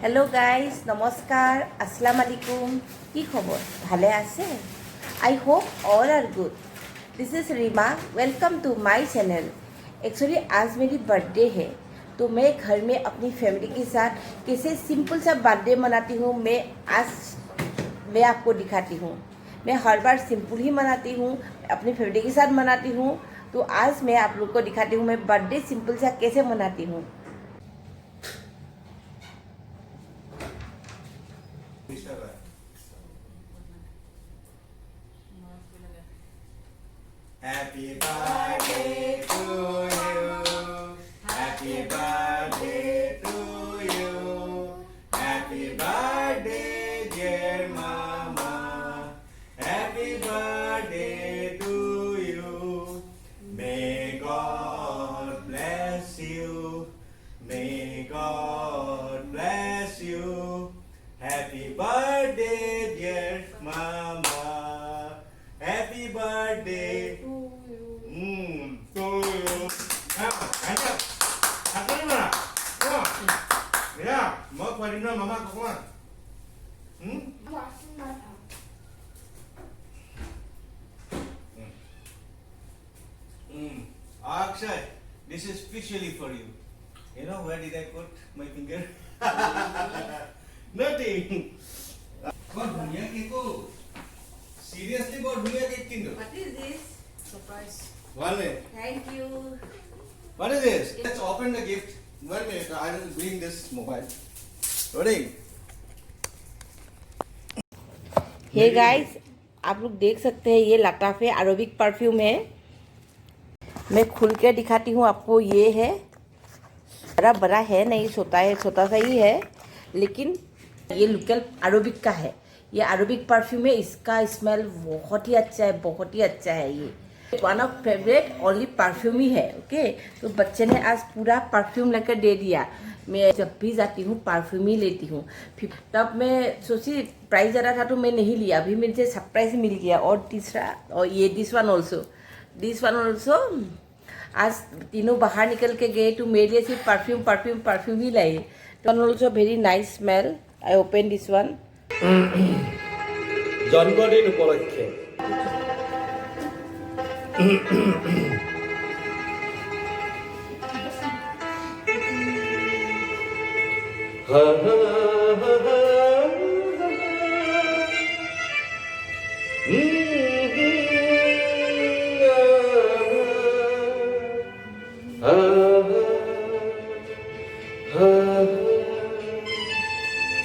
Hello guys नमस्कार अस्सलाम वालेकुम की खबर भाले आसे I hope all are good this is Reema welcome to my channel. Actually आज मेरी बर्थडे है तो मैं घर में अपनी फैमिली के साथ कैसे सिंपल सा बर्थडे मनाती हूँ मैं आपको दिखाती हूँ। मैं हर बार सिंपल ही मनाती हूँ, अपनी फैमिली के साथ मनाती हूँ। तो आज मैं आप लोग को दिखाती हूँ मैं बर्थडे सिंपल सा कैसे मनाती हूँ। Happy birthday to you. Happy birthday to you. Happy birthday, dear Mama. Happy birthday to you. May God bless you. May God bless you. Happy birthday, dear Mama. Happy birthday to you. Canta. Canta mana? Mira, mau kuarin na mama ko kuan. Akshay, this is specially for you. You know where did I put my finger? Nothing. Kau dunia kiko. Seriously, बहुत बढ़िया cake किंतु. What is this? Surprise. One minute. Thank you. What is this? Let's open the gift. 1 minute. I will bring this mobile. Ready? Hey guys आप लोग देख सकते हैं ये लताफे Arabic perfume है। मैं खुल के दिखाती हूँ आपको। ये है बड़ा बड़ा है नहीं, छोटा सा ही है, लेकिन ये लोकल अरबिक का है। ये अरबिक परफ्यूम है, इसका स्मेल बहुत ही अच्छा है, बहुत ही अच्छा है। ये one of favourite only perfume ही है। ओके, तो बच्चे ने आज पूरा परफ्यूम लेकर दे दिया। मैं जब भी जाती हूँ परफ्यूम ही लेती हूँ। फिर तब मैं सोची प्राइस ज़्यादा था तो मैं नहीं लिया, अभी मुझे सरप्राइज मिल गया। और तीसरा, और ये दिस वन ऑल्सो आज तीनों बाहर निकल के गए तो मेरे लिए सिर्फ परफ्यूम ही लाए। One also very nice smell. I open this one. জন্মদিন উপলক্ষে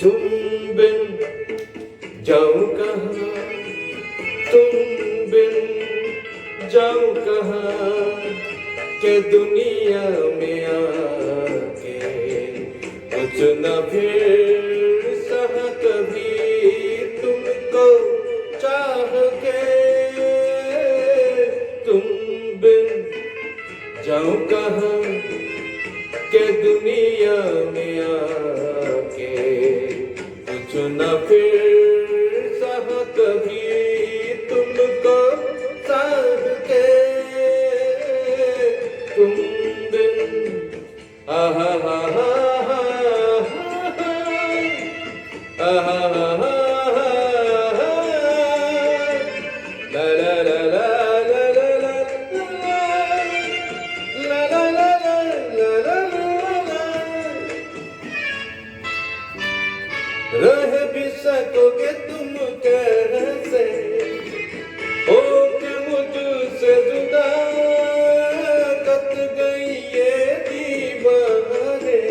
तुम बिन जाऊं कहाँ, तुम बिन जाऊं कहाँ के दुनिया में आके कुछ न फिर सह कभी तुमको चाह के। तुम बिन जाऊं कहाँ के दुनिया में आके कुछ न फिर कभी तुमको साथ के। तुम बिन आहा हा हा आहा हा ला ला ला ला ला ला ला ला ला ला। रह भी सकोगे तुम कैसे हो के मुझसे जुदा, कत गई ये दीवारें,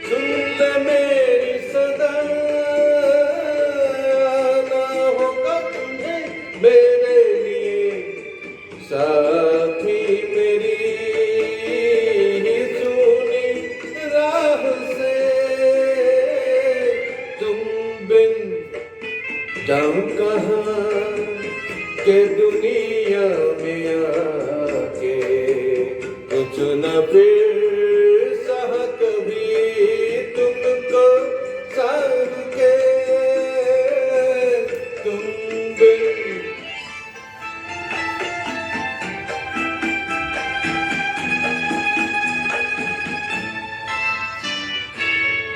सुन ले मेरी सदा, ना होगा तुम्हें मेरे लिए साथी मेरी ही सुनी राह से। तुम बिन जाऊं कहाँ के दुनिया में आके कुछ न फिर सह कभी तुमको साथ के। तुम बिन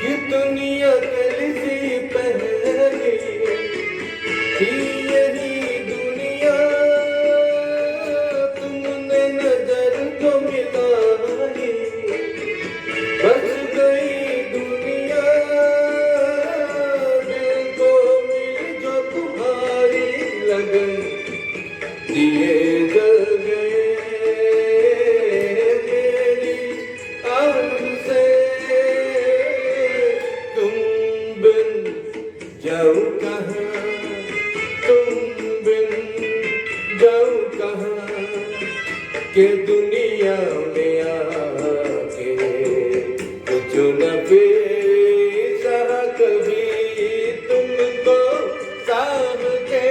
कि दुनिया कल सी पहली थी यही दुनिया, तुमने नजर को मिलाई, बस गई दुनिया, दिल को मिल जो तुम्हारी लगन, दिए जल गए मेरी आग से, तुम बिन जाऊं कहाँ, तुम बिन जाऊं कहाँ, के दुनिया में आके कुछ न पेशा कभी तुमको साथ के,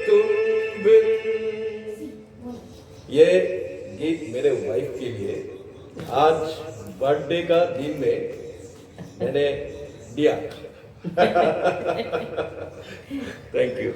तुम बिन। ये गीत मेरे वाइफ के लिए आज बर्थडे का दिन में मैंने दिया। Thank you.